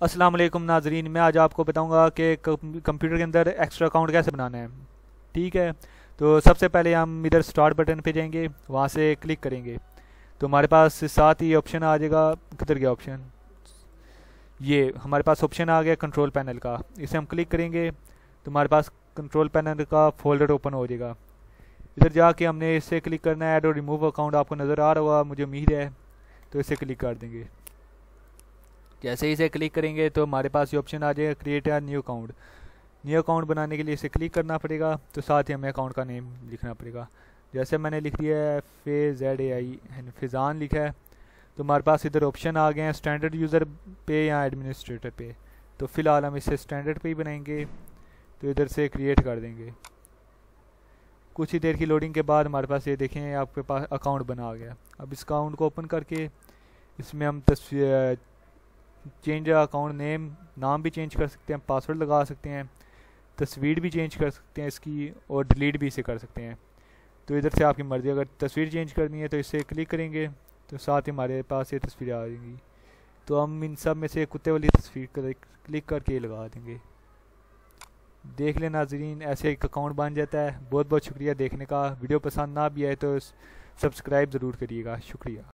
अस्सलाम वालेकुम नाजरीन, मैं आज आपको बताऊंगा कि कंप्यूटर के अंदर एक्स्ट्रा अकाउंट कैसे बनाना है। ठीक है, तो सबसे पहले हम इधर स्टार्ट बटन पे जाएंगे, वहाँ से क्लिक करेंगे तो हमारे पास साथ ही ऑप्शन आ जाएगा। किधर गया ऑप्शन? ये हमारे पास ऑप्शन आ गया कंट्रोल पैनल का। इसे हम क्लिक करेंगे तो हमारे पास कंट्रोल पैनल का फोल्डर ओपन हो जाएगा। इधर जाके हमने इसे क्लिक करना है। ऐड और रिमूव अकाउंट आपको नज़र आ रहा होगा, मुझे उम्मीद है। तो इसे क्लिक कर देंगे। जैसे ही इसे क्लिक करेंगे तो हमारे पास ये ऑप्शन आ जाएगा create a new account. New account बनाने के लिए इसे क्लिक करना पड़ेगा, तो साथ ही हमें अकाउंट का नेम लिखना पड़ेगा। जैसे मैंने लिख दिया है FAZAI फिज़ान लिखा है। तो हमारे पास इधर ऑप्शन आ गए हैं स्टैंडर्ड यूज़र पे या एडमिनिस्ट्रेटर पे। तो फ़िलहाल हम इसे स्टैंडर्ड पे ही बनाएंगे, तो इधर से क्रिएट कर देंगे। कुछ ही देर की लोडिंग के बाद हमारे पास ये देखें आपके पास अकाउंट बना आ गया। अब इस अकाउंट को ओपन करके इसमें हम तस्वीर चेंज अकाउंट नेम, नाम भी चेंज कर सकते हैं, पासवर्ड लगा सकते हैं, तस्वीर भी चेंज कर सकते हैं इसकी, और डिलीट भी इसे कर सकते हैं। तो इधर से आपकी मर्ज़ी। अगर तस्वीर चेंज करनी है तो इसे क्लिक करेंगे तो साथ ही हमारे पास ये तस्वीरें आ जाएंगी। तो हम इन सब में से कुत्ते वाली तस्वीर क्लिक करके लगा देंगे। देख लें नाजरीन, ऐसे एक अकाउंट बन जाता है। बहुत बहुत शुक्रिया देखने का। वीडियो पसंद ना भी आए तो सब्सक्राइब ज़रूर करिएगा। शुक्रिया।